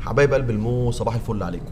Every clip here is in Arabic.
حبايب قلب المو، صباح الفل عليكم.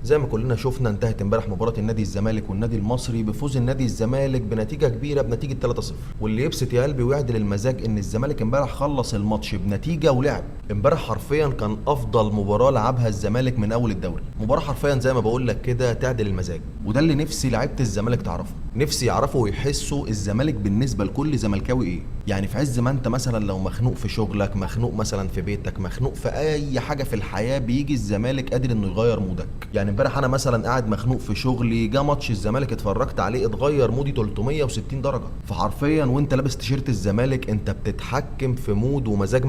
زي ما كلنا شفنا، انتهت امبارح مباراة النادي الزمالك والنادي المصري بفوز النادي الزمالك بنتيجة كبيرة بنتيجة 3-0. واللي يبسط يا قلبي ويعدل المزاج ان الزمالك امبارح خلص الماتش بنتيجة ولعب. امبارح حرفيا كان افضل مباراة لعبها الزمالك من اول الدوري. مباراة حرفيا زي ما بقول لك كده تعدل المزاج، وده اللي نفسي لعيبة الزمالك تعرفه. نفسي يعرفوا ويحسوا الزمالك بالنسبة لكل زملكاوي ايه. يعني في عز ما انت مثلا لو مخنوق في شغلك، مخنوق مثلا في بيتك، مخنوق في اي حاجة في الحياة، بيجي الزمالك قادر انه يغير مودك. يعني امبارح انا مثلا قاعد مخنوق في شغلي، جه ماتش الزمالك اتفرجت عليه اتغير مودي 360 درجه. فحرفيا وانت لابس تيشيرت الزمالك انت بتتحكم في مود ومزاج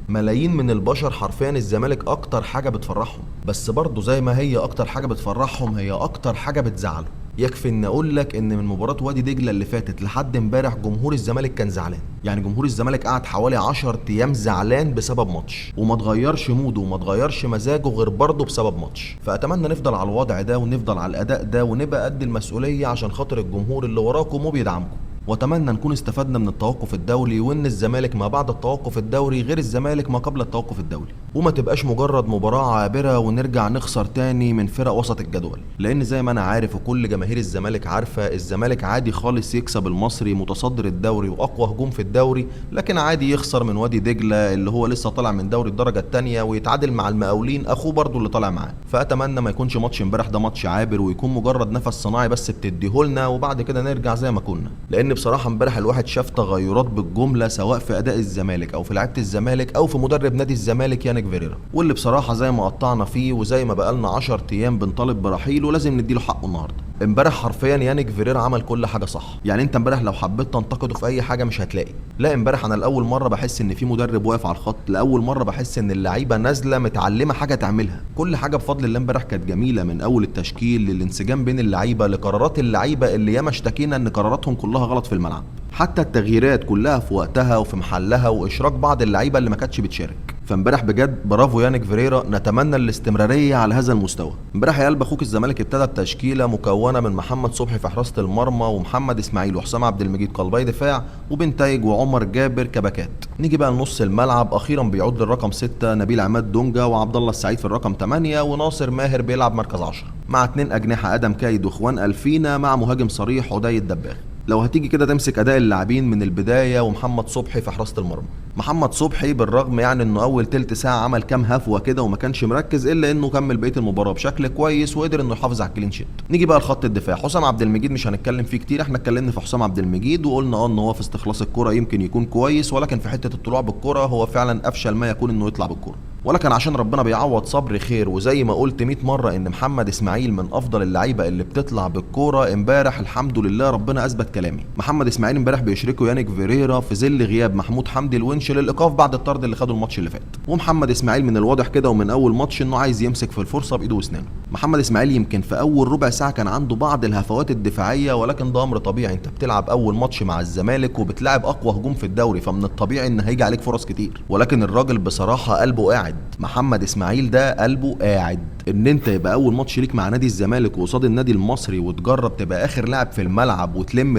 ملايين من البشر. حرفيا الزمالك اكتر حاجه بتفرحهم، بس برضه زي ما هي اكتر حاجه بتفرحهم هي اكتر حاجه بتزعلهم. يكفي ان اقول لك ان من مباراه وادي دجله اللي فاتت لحد امبارح جمهور الزمالك كان زعلان. يعني جمهور الزمالك قعد حوالي 10 ايام زعلان بسبب ماتش، وما اتغيرش موده وما اتغيرش مزاجه غير برضه بسبب ماتش. فاتمنى نفضل على الوضع ده ونفضل على الاداء ده ونبقى قد المسؤوليه عشان خاطر الجمهور اللي وراكم وبيدعمكم. واتمنى نكون استفدنا من التوقف الدولي، وان الزمالك ما بعد التوقف الدوري غير الزمالك ما قبل التوقف الدولي، وما تبقاش مجرد مباراة عابرة ونرجع نخسر تاني من فرق وسط الجدول. لان زي ما انا عارف وكل جماهير الزمالك عارفة، الزمالك عادي خالص يكسب المصري متصدر الدوري واقوى هجوم في الدوري، لكن عادي يخسر من وادي دجلة اللي هو لسه طالع من دوري الدرجة التانية ويتعادل مع المقاولين اخوه برضه اللي طالع معاه. فاتمنى ما يكونش ماتش امبارح ده ماتش عابر، ويكون مجرد نفس صناعي بس بتديهولنا وبعد كده نرجع زي ما كنا. لان بصراحة امبارح الواحد شاف تغيرات بالجملة، سواء في اداء الزمالك او في لعيبة الزمالك او في مدرب نادي الزمالك يانيك فيريرا، واللي بصراحة زي ما قطعنا فيه وزي ما بقالنا 10 ايام بنطالب برحيله لازم نديله حقه النهارده. امبارح حرفيا يانيك فيريرا عمل كل حاجه صح. يعني انت امبارح لو حبيت تنتقده في اي حاجه مش هتلاقي. لا، امبارح انا لاول مره بحس ان في مدرب واقف على الخط، لاول مره بحس ان اللعيبه نازله متعلمه حاجه تعملها. كل حاجه بفضل الله امبارح كانت جميله، من اول التشكيل للانسجام بين اللعيبه لقرارات اللعيبه اللي ياما اشتكينا ان قراراتهم كلها غلط في الملعب. حتى التغييرات كلها في وقتها وفي محلها، واشراك بعض اللعيبه اللي ما كانتش بتشارك. فامبارح بجد برافو يانيك فيريرا، نتمنى الاستمراريه على هذا المستوى. امبارح يا قلب اخوك الزمالك ابتدى بتشكيله مكونه من محمد صبحي في حراسه المرمى، ومحمد اسماعيل وحسام عبد المجيد قلبي دفاع، وبنتايج وعمر جابر كباكات. نيجي بقى لنص الملعب، اخيرا بيعود للرقم 6 نبيل عماد دونجا، وعبد الله السعيد في الرقم 8، وناصر ماهر بيلعب مركز 10 مع 2 اجنحه ادم كايد واخوان الفينا، مع مهاجم صريح عدي الدباغ. لو هتيجي كده تمسك اداء اللاعبين من البدايه، ومحمد صبحي في حراسه المرمى. محمد صبحي بالرغم يعني انه اول تلت ساعه عمل كام هفوه كده وما كانش مركز، الا انه كمل بقيه المباراه بشكل كويس وقدر انه يحافظ على الكلين شيت. نيجي بقى لخط الدفاع، حسام عبد المجيد مش هنتكلم فيه كتير، احنا اتكلمنا في حسام عبد المجيد وقلنا ان هو في استخلاص الكره يمكن يكون كويس، ولكن في حته الطلوع بالكره هو فعلا افشل ما يكون انه يطلع بالكره. ولكن عشان ربنا بيعوض صبر خير، وزي ما قلت 100 مره ان محمد اسماعيل من افضل اللعيبه اللي بتطلع بالكوره، امبارح الحمد لله ربنا اثبت كلامي. محمد اسماعيل امبارح بيشركه يانيك فيريرا في ظل غياب محمود حمدي الونش للايقاف بعد الطرد اللي خده الماتش اللي فات. ومحمد اسماعيل من الواضح كده ومن اول ماتش انه عايز يمسك في الفرصه بايده واسنانه. محمد اسماعيل يمكن في اول ربع ساعه كان عنده بعض الهفوات الدفاعيه، ولكن ده امر طبيعي، انت بتلعب اول ماتش مع الزمالك وبتلعب اقوى هجوم في الدوري، فمن الطبيعي ان هيجي عليك فرص كتير. ولكن الراجل بصراحه قلبه قاعد، محمد اسماعيل ده قلبه قاعد. ان انت يبقى اول ماتش ليك مع نادي الزمالك وقصاد النادي المصري وتجرب تبقى اخر لاعب في الملعب وتلم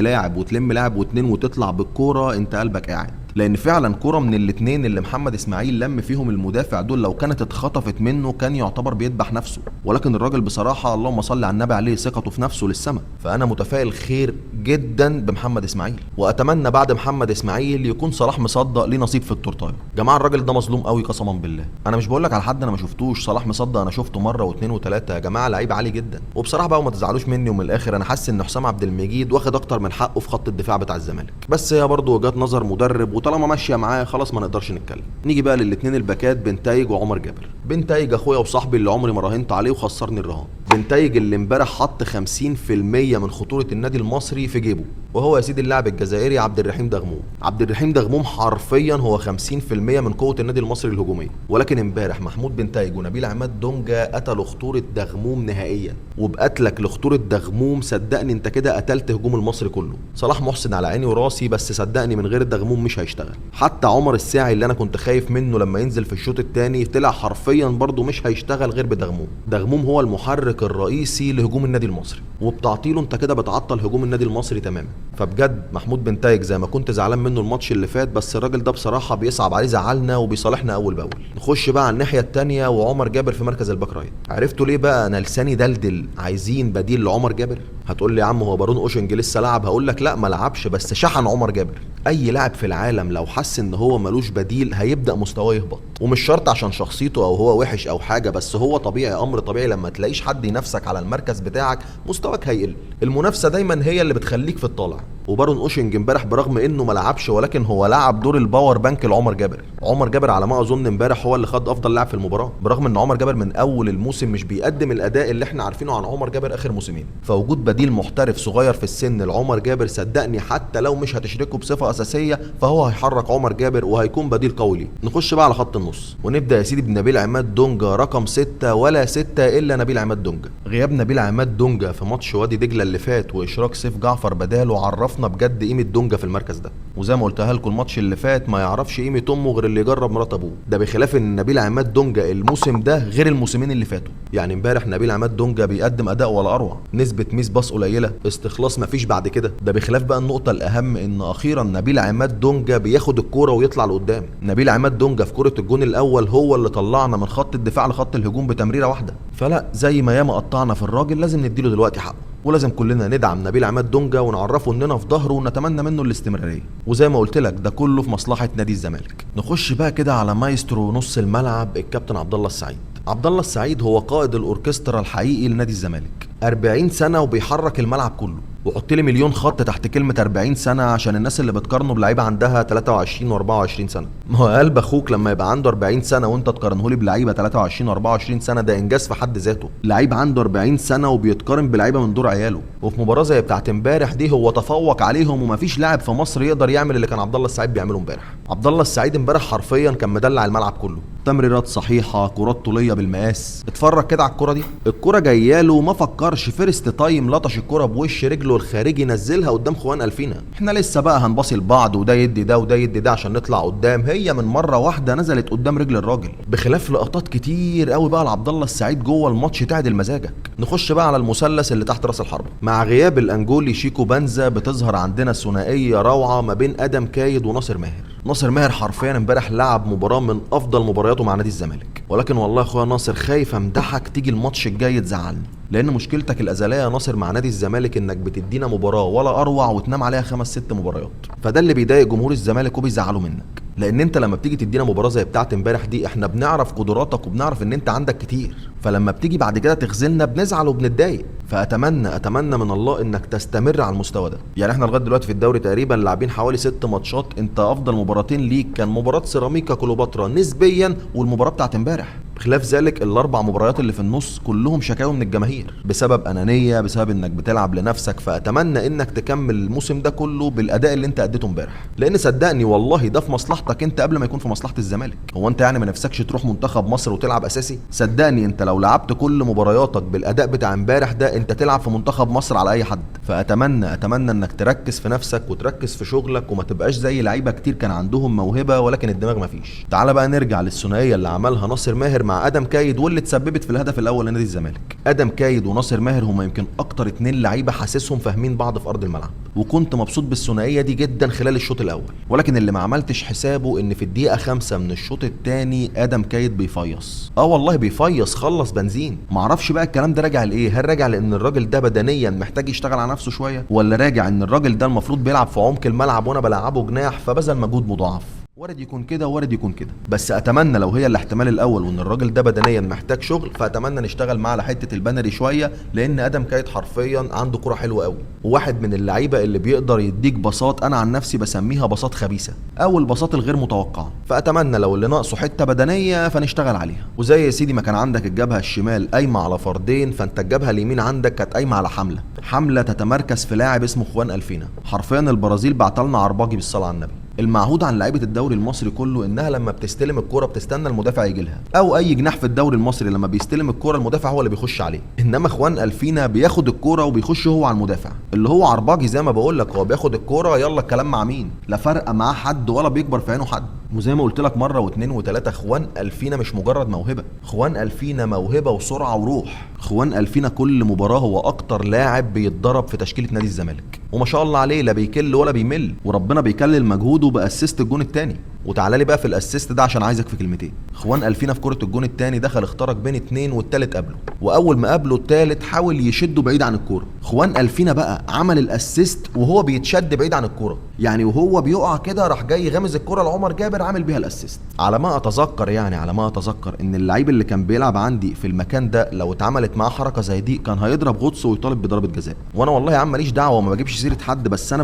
لاعب واتنين وتطلع بالكوره، انت قلبك قاعد. لان فعلا كوره من الاتنين اللي محمد اسماعيل لم فيهم المدافع دول لو كانت اتخطفت منه كان يعتبر بيذبح نفسه. ولكن الراجل بصراحه اللهم صل على النبي عليه ثقته في نفسه للسما. فانا متفائل خير جدا بمحمد اسماعيل، واتمنى بعد محمد اسماعيل يكون صلاح مصدق ليه نصيب في التورتايه. جماعه الراجل ده مظلوم قوي قسما بالله. انا مش بقول لك على حد انا ما شفتوش، صلاح مصدق انا شفته مره واثنين وثلاثه، يا جماعه لعيب عالي جدا. وبصراحه بقى وما تزعلوش مني، ومن الاخر انا حاسس ان حسام عبد المجيد واخد اكتر من حقه في خط الدفاع بتاع الزمالك، بس هي برضه وجهات نظر مدرب، وطالما ماشيه معاه خلاص ما نقدرش نتكلم. نيجي بقى للاثنين الباكات بنتايج وعمر جابر. بنتايج اخويا وصاحبي اللي عمري ما راهنت عليه وخسرني الرهان. بنتايج اللي امبارح حط 50% من خطوره النادي المصري في جيبه، وهو يا سيدي اللاعب الجزائري عبد الرحيم دغموم. عبد الرحيم دغموم حرفيا هو 50% من قوه النادي المصري الهجوميه. ولكن امبارح محمود بنتايج ونبيل عماد دونجا قتلوا خطوره دغموم نهائيا، وبقتلك لخطوره دغموم صدقني انت كده قتلت هجوم المصري كله. صلاح محسن على عيني وراسي، بس صدقني من غير دغموم مش هيشتغل. حتى عمر الساعي اللي انا كنت خايف منه لما ينزل في الشوط الثاني طلع حرفيا برضه مش هيشتغل غير بدغموم. دغموم هو المحرك المحرك الرئيسي لهجوم النادي المصري، وبتعطيله انت كده بتعطل هجوم النادي المصري تماما. فبجد محمود بنتايج زي ما كنت زعلان منه الماتش اللي فات، بس الراجل ده بصراحه بيصعب عليه زعلنا وبيصالحنا اول باول. نخش بقى على الناحيه الثانيه وعمر جابر في مركز الباك رايت. عرفتوا ليه بقى انا لساني دلدل عايزين بديل لعمر جابر؟ هتقول لي يا عم هو بارون اوشنج لسه لعب، هقول لك لا ما لعبش بس شحن عمر جابر. اي لاعب في العالم لو حس ان هو ملوش بديل هيبدا مستواه يهبط، ومش شرط عشان شخصيته او هو وحش او حاجه، بس هو طبيعي، امر طبيعي لما تلاقيش حد ينافسك على المركز بتاعك مستواك هيقل. المنافسه دايما هي اللي بتخليك في الطالع. وبارون اوشنج امبارح برغم انه ما لعبش ولكن هو لعب دور الباور بانك لعمر جابر. عمر جابر على ما اظن امبارح هو اللي خد افضل لاعب في المباراه، برغم ان عمر جابر من اول الموسم مش بيقدم الاداء اللي احنا عارفينه عن عمر جابر اخر موسمين. فوجود بديل محترف صغير في السن لعمر جابر صدقني حتى لو مش هتشركه بصفه اساسيه فهو هيحرك عمر جابر وهيكون بديل قوي ليه. نخش بقى على خط النص ونبدا يا سيدي بنبيل عماد دونجا رقم 6 ولا 6 الا نبيل عماد دونجا. غياب نبيل عماد دونجا في ماتش وادي دجله اللي فات واشراك سيف جعفر بداله عرفنا بجد قيمه دونجا في المركز ده. وزي ما قلتها لكم الماتش اللي فات ما يعرفش قيمه امه غير اللي يجرب مرات ابوه، ده بخلاف ان نبيل عماد دونجا الموسم ده غير الموسمين اللي فاتوا. يعني امبارح نبيل عماد دونجا بيقدم اداء ولا اروع، نسبه ميس باص قليله، استخلاص مفيش بعد كده. ده بخلاف بقى النقطه الاهم ان اخيرا نبيل عماد دونجا بياخد الكوره ويطلع لقدام. نبيل عماد دونجا في كره الجون الاول هو اللي طلعنا من خط الدفاع لخط الهجوم بتمريره واحده. فلا زي ما ياما قطعنا في الراجل لازم نديله دلوقتي حقه، ولازم كلنا ندعم نبيل عماد دونجا ونعرفه اننا في ظهره ونتمنى منه الاستمراريه. وزي ما قلت لك ده كله في مصلحه نادي الزمالك. نخش بقى كده على مايسترو نص الملعب الكابتن عبد الله السعيد. عبد الله السعيد هو قائد الاوركسترا الحقيقي لنادي الزمالك، 40 سنه وبيحرك الملعب كله. وحط لي مليون خط تحت كلمه 40 سنه عشان الناس اللي بتقارنه بلعيبه عندها 23 و24 سنه. ما هو قلب اخوك لما يبقى عنده 40 سنه وانت تقارنه لي بلعيبه 23 و24 سنه، ده انجاز في حد ذاته. لعيب عنده 40 سنه وبيتقارن بلعيبه من دور عياله، وفي مباراه زي بتاعه امبارح دي هو تفوق عليهم ومفيش لاعب في مصر يقدر يعمل اللي كان عبد الله السعيد بيعمله امبارح. عبد الله السعيد امبارح حرفيا كان مدلع الملعب كله، تمريرات صحيحه، كرات طوليه بالمقاس. اتفرج كده على الكره دي، الكره جايه له ما فكرش، فيرست تايم لطش الكره بوش رجله الخارجي نزلها قدام خوان الفينا. احنا لسه بقى هنباصي لبعض وده يدي ده وده يدي ده عشان نطلع قدام، هي من مره واحده نزلت قدام رجل الراجل. بخلاف لقطات كتير قوي بقى لعبد الله السعيد جوه الماتش تعدل مزاجك. نخش بقى على المثلث اللي تحت راس الحربه. مع غياب الانجولي شيكو بنزا بتظهر عندنا ثنائيه روعه ما بين ادم كايد وناصر ماهر. ناصر ماهر حرفيا امبارح لعب مباراه من افضل مبارياته مع نادي الزمالك، ولكن والله يا اخويا ناصر خايف امدحك تيجي الماتش الجاي تزعلني، لان مشكلتك الازليه يا ناصر مع نادي الزمالك انك بتدينا مباراه ولا اروع وتنام عليها 5-6 مباريات. فده اللي بيضايق جمهور الزمالك وبيزعلوا منك، لان انت لما بتيجي تدينا مباراه زي بتاعه امبارح دي احنا بنعرف قدراتك وبنعرف ان انت عندك كتير، فلما بتيجي بعد كده تخذلنا بنزعل وبنتضايق. فاتمنى من الله انك تستمر على المستوى ده. يعني احنا لغايه دلوقتي في الدوري تقريبا لاعبين حوالي 6 ماتشات، انت افضل مباراتين ليك كان مباراه سيراميكا كليوباترا نسبيا والمباراه بتاعه امبارح. بخلاف ذلك الاربع مباريات اللي في النص كلهم شكاوى من الجماهير بسبب انانيه، بسبب انك بتلعب لنفسك. فاتمنى انك تكمل الموسم ده كله بالاداء اللي انت اديته امبارح، لان صدقني والله ده في مصلحتك انت قبل ما يكون في مصلحه الزمالك. هو انت يعني ما نفسكش تروح منتخب مصر وتلعب اساسي؟ صدقني انت لو لعبت كل مبارياتك بالاداء بتاع امبارح ده انت تلعب في منتخب مصر على اي حد. فاتمنى انك تركز في نفسك وتركز في شغلك وما تبقاش زي لعيبه كتير كان عندهم موهبه ولكن الدماغ ما فيش. تعال بقى نرجع للثنائيه اللي عملها ناصر ماهر مع ادم كايد واللي تسببت في الهدف الاول لنادي الزمالك. ادم كايد وناصر ماهر هما يمكن اكتر 2 لعيبه حاسسهم فاهمين بعض في ارض الملعب، وكنت مبسوط بالثنائيه دي جدا خلال الشوط الاول. ولكن اللي ما عملتش حسابه ان في الدقيقه 5 من الشوط الثاني ادم كايد بيفيص. والله بيفيص، خلص بنزين. معرفش بقى الكلام ده راجع لايه، هل راجع لان الراجل ده بدنيا محتاج يشتغل على نفسه شويه، ولا راجع ان الراجل ده المفروض بيلعب في عمق الملعب وانا بلعبه جناح فبذل مجهود مضاعف؟ وارد يكون كده وارد يكون كده، بس اتمنى لو هي الاحتمال الاول وان الراجل ده بدنيا محتاج شغل فاتمنى نشتغل معاه على حته البنري شويه، لان ادم كايد حرفيا عنده كره حلوه قوي، وواحد من اللعيبه اللي بيقدر يديك باصات انا عن نفسي بسميها باصات خبيثه او الباصات الغير متوقعه. فاتمنى لو اللي ناقصه حته بدنيه فنشتغل عليها. وزي يا سيدي ما كان عندك الجبهه الشمال قايمه على فردين، فانت الجبهه اليمين عندك كانت قايمه على حمله تتمركز في لاعب اسمه خوان الفينا. حرفيا البرازيل بعتلنا عرباجي بالصلاه على النبي. المعهود عن لعيبه الدوري المصري كله انها لما بتستلم الكوره بتستنى المدافع يجي لها، او اي جناح في الدوري المصري لما بيستلم الكوره المدافع هو اللي بيخش عليه. انما اخوان الفينا بياخد الكوره وبيخش هو على المدافع، اللي هو عرباجي زي ما بقول لك، هو بياخد الكوره يلا الكلام مع مين، لا فرقه معاه حد ولا بيكبر في عينه حد. وزي ما قلت لك مره واثنين وثلاثه، اخوان الفينا مش مجرد موهبه، اخوان الفينا موهبه وسرعه وروح. اخوان الفينا كل مباراه هو اكتر لاعب بيتدرب في تشكيله نادي الزمالك، وما شاء الله عليه لا بيكل ولا بيمل، وربنا بيكلل مجهوده باسيست الجون الثاني. وتعالى لي بقى في الاسيست ده عشان عايزك في كلمتين. اخوان الفينا في كره الجون الثاني دخل اخترق بين اتنين والتالت قبله، واول ما قابله التالت حاول يشده بعيد عن الكوره. اخوان الفينا بقى عمل الاسيست وهو بيتشد بعيد عن الكوره، يعني وهو بيقع كده راح جاي غامز الكوره لعمر جابر عامل بيها الاسيست. على ما اتذكر ان اللعيب اللي كان بيلعب عندي في المكان ده لو اتعملت معاه حركه زي دي كان هيضرب غطس ويطالب بضربه جزاء. وانا والله يا عم ماليش دعوه وما بجيبش سيره حد، بس انا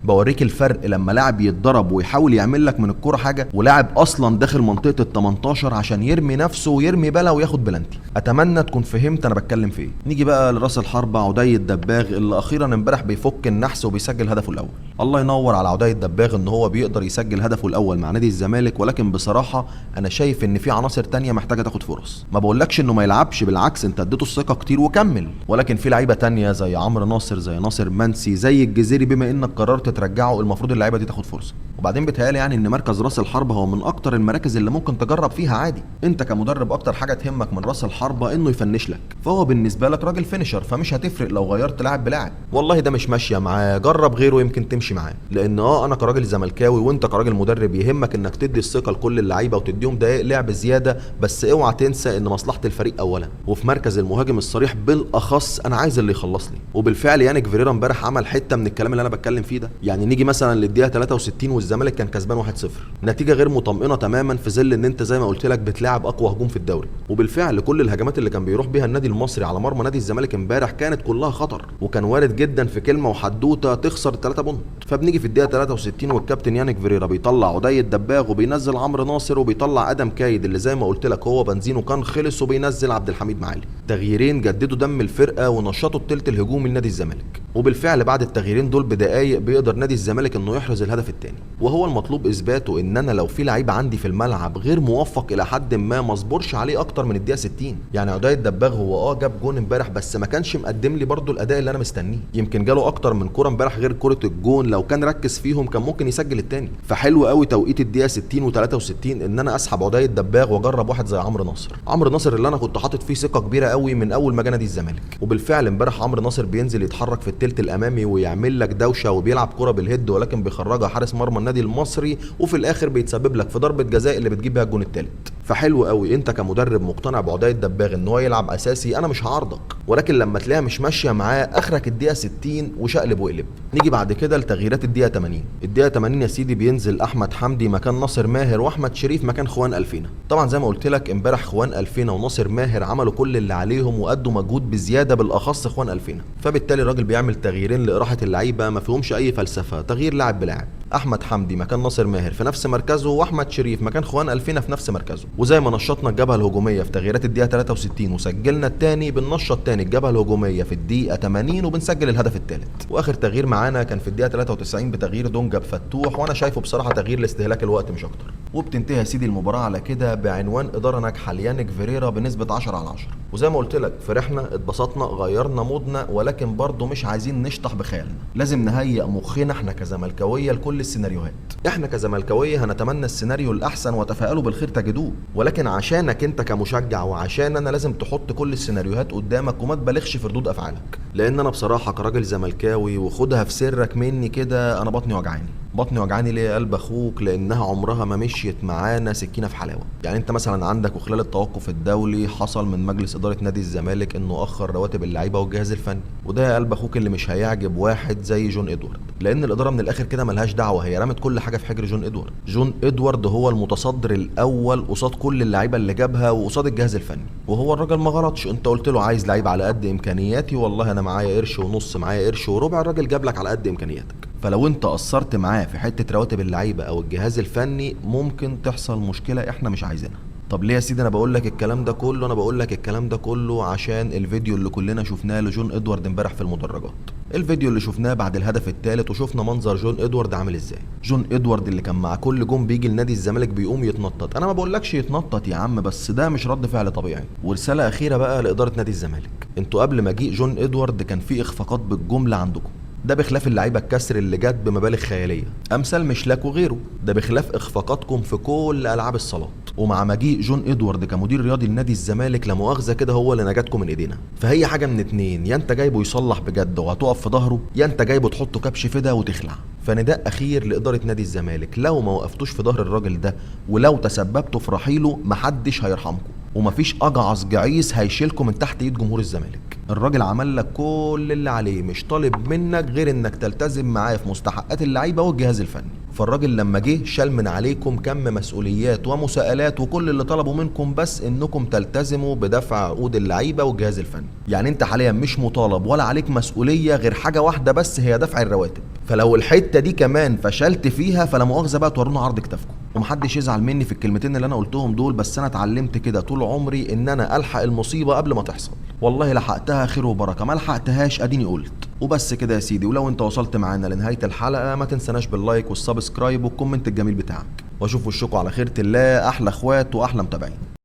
بوريك الفرق لما لاعب يتضرب ويحاول يعمل لك من الكوره حاجه، ولاعب اصلا داخل منطقه ال18 عشان يرمي نفسه ويرمي بلا وياخد بلانتي. اتمنى تكون فهمت انا بتكلم في ايه. نيجي بقى لراس الحربه عدي الدباغ اللي اخيرا امبارح بيفك النحس وبيسجل هدفه الاول. الله ينور على عدي الدباغ ان هو بيقدر يسجل هدفه الاول مع نادي الزمالك، ولكن بصراحه انا شايف ان في عناصر تانية محتاجه تاخد فرص. ما بقولكش انه ما يلعبش، بالعكس انت اديته الثقه كتير وكمل، ولكن في لعيبه تانية زي عمرو ناصر، زي ناصر منسي، زي الجزيري، بما انك قررت ترجعه المفروض اللعيبه دي تاخد فرصه. وبعدين بيتهيألي يعني ان مركز راس الحربه هو من اكتر المراكز اللي ممكن تجرب فيها عادي. انت كمدرب اكتر حاجه تهمك من راس الحربه انه يفنش لك، فهو بالنسبه لك راجل فينيشر، فمش هتفرق لو غيرت لاعب بلاعب. والله ده مش ماشيه معاه، جرب غيره يمكن تمشي معاه. لان انا كراجل زملكاوي وانت كراجل مدرب يهمك انك تدي الثقه لكل اللعيبه وتديهم دقائق لعب زياده، بس اوعى تنسى ان مصلحه الفريق اولا. وفي مركز المهاجم الصريح بالاخص انا عايز اللي يخلص لي. وبالفعل يانك فيريرا امبارح عمل حته من الكلام اللي انا بتكلم فيه ده. يعني نيجي مثلا للدقيقه 63 والزمالك كان كسبان 1-0، نتيجه غير مطمئنه تماما في ظل ان انت زي ما قلت لك بتلاعب اقوى هجوم في الدوري. وبالفعل كل الهجمات اللي كان بيروح بيها النادي المصري على مرمى نادي الزمالك امبارح كانت كلها خطر، وكان وارد جدا في كلمه وحدوته تخسر 3 بونت. فبنيجي في الدقيقه 63 والكابتن يانك فيريرا بيطلع عدي الدباغ وبينزل عمرو ناصر وبيطلع ادم كايد اللي زي ما قلت لك هو بنزينه كان خلص، وبينزل عبد الحميد معالي. تغييرين جددوا دم الفرقه ونشطوا الثلث الهجومي لنادي الزمالك. وبالفعل بعد التغييرين دول بدقايق بيقدر نادي الزمالك انه يحرز الهدف الثاني، وهو المطلوب اثباته ان انا لو في لعيب عندي في الملعب غير موفق الى حد ما اصبرش عليه اكتر من الدقيقه 60. يعني عدي الدباغ هو جاب جون امبارح بس ما كانش مقدم لي برده الاداء اللي انا مستنيه. يمكن جاله اكتر من كوره امبارح غير كوره الجون، لو كان ركز فيهم كان ممكن يسجل الثاني. فحلو قوي توقيت الدقيقه 60 و63 ان انا اسحب عدي الدباغ واجرب واحد زي عمرو ناصر اللي انا كنت حاطط فيه ثقه كبيره قوي من اول ما جه نادي الزمالك. وبالفعل امبارح عمرو ناصر بينزل يتحرك في الثلث الامامي ويعمل لك دوشه وبيلعب كوره بالهيد، ولكن بيخرجها حارس مرمى النادي المصري، وفي الاخر بيتسبب لك في ضربه جزاء اللي بتجيب بيها الجون الثالث. فحلو قوي انت كمدرب مقتنع بعدي الدباغ ان هو يلعب اساسي، انا مش هعارضك، ولكن لما تلاقيها مش ماشيه معاه اخرك الدقيقه 60 وشقلب وقلب. نيجي بعد كده لتغييرات الدقيقه 80. الدقيقه 80 يا سيدي بينزل احمد حمدي مكان ناصر ماهر، واحمد شريف مكان خوان الفينا. طبعا زي ما قلت لك امبارح خوان الفينا وناصر ماهر عملوا كل اللي عليهم وادوا مجهود بزياده، بالاخص خوان الفينا. فبالتالي الراجل بيعمل تغييرين لاراحه اللعيبه ما فيهمش اي فلسفه، تغيير لاعب بلاعب. احمد حمدي مكان ناصر ماهر في نفس مركزه، واحمد شريف مكان خوان الفينا في نفس مركزه. وزي ما نشطنا الجبهه الهجوميه في تغييرات الدقيقه 63 وسجلنا الثاني، بننشط تاني الجبهه الهجوميه في الدقيقه 80 وبنسجل الهدف الثالث. واخر تغيير معانا كان في الدقيقه 93 بتغيير دونجا بفتوح، وانا شايفه بصراحه تغيير لاستهلاك الوقت مش اكتر. وبتنتهي يا سيدي المباراه على كده بعنوان اداره ناجحه ليانك فيريرا بنسبه 10/10. وزي ما قلت لك فرحنا اتبسطنا غيرنا مودنا، ولكن برضه مش عايزين نشطح بخيالنا، لازم نهيئ مخنا احنا كزملكاويه لكل السيناريوهات. احنا كزملكاويه هنتمنى السيناريو الاحسن وتفائلوا بالخير تجدوه، ولكن عشانك انت كمشجع وعشان انا لازم تحط كل السيناريوهات قدامك وما تبالغش في ردود افعالك. لان انا بصراحه كراجل زملكاوي وخدها في سرك مني كده، انا بطني وجعاني ليه يا قلب اخوك؟ لانها عمرها ما مشيت معانا سكينه في حلاوه. يعني انت مثلا عندك وخلال التوقف الدولي حصل من مجلس اداره نادي الزمالك انه اخر رواتب اللعيبه والجهاز الفني، وده يا قلب اخوك اللي مش هيعجب واحد زي جون ادوارد، لان الاداره من الاخر كده ملهاش دعوه، هي رمت كل حاجه في حجر جون ادوارد هو المتصدر الاول قصاد كل اللعيبه اللي جابها وقصاد الجهاز الفني. وهو الراجل ما غلطش، انت قلت له عايز لعيب على قد امكانياتي، والله انا معايا قرش ونص، معايا قرش وربع، الراجل جاب لك على قد امكانياتك. فلو انت قصرت معاه في حته رواتب اللعيبه او الجهاز الفني ممكن تحصل مشكله احنا مش عايزينها. طب ليه يا سيدي انا بقول لك الكلام ده كله؟ انا بقول لك الكلام ده كله عشان الفيديو اللي كلنا شفناه لجون ادوارد امبارح في المدرجات، الفيديو اللي شفناه بعد الهدف الثالث، وشفنا منظر جون ادوارد عامل ازاي. جون ادوارد اللي كان مع كل جون بيجي لنادي الزمالك بيقوم يتنطط. انا ما بقولكش يتنطط يا عم، بس ده مش رد فعل طبيعي. ورساله اخيره بقى لاداره نادي الزمالك، انتوا قبل مجيء جون ادوارد كان في اخفاقات بالجمله عندكم، ده بخلاف اللعيبه الكسر اللي جت بمبالغ خياليه امثال مشلاك وغيره، ده بخلاف اخفاقاتكم في كل العاب الصالات. ومع مجيء جون ادوارد كمدير رياضي لنادي الزمالك لا مؤاخذه كده هو اللي نجاتكم من ايدينا. فهي حاجه من اتنين، يا انت جايبه يصلح بجد وهتقف في ظهره، يا انت جايبه تحطه كبش فدا وتخلع. فنداء اخير لاداره نادي الزمالك، لو ما وقفتوش في ظهر الراجل ده ولو تسببتوا في رحيله محدش هيرحمكم، ومفيش اجعص جعيس هيشيلكم من تحت ايد جمهور الزمالك. الراجل عمل لك كل اللي عليه، مش طالب منك غير انك تلتزم معاه في مستحقات اللعيبه والجهاز الفني. فالراجل لما جه شال من عليكم كم مسؤوليات ومساءلات، وكل اللي طلبوا منكم بس انكم تلتزموا بدفع عقود اللعيبه والجهاز الفني. يعني انت حاليا مش مطالب ولا عليك مسؤوليه غير حاجه واحده بس، هي دفع الرواتب. فلو الحته دي كمان فشلت فيها فلا مؤاخذه بقى تورونا عرض كتافكم. ومحدش يزعل مني في الكلمتين اللي انا قلتهم دول، بس انا اتعلمت كده طول عمري ان انا الحق المصيبه قبل ما تحصل. والله لحقتها خير وبركه، ما لحقتهاش اديني قلت. وبس كده يا سيدي، ولو انت وصلت معانا لنهايه الحلقه ما تنسناش باللايك والسبسكرايب والكومنت الجميل بتاعك، واشوف وشكوا على خيرة الله. احلى اخوات واحلى متابعين.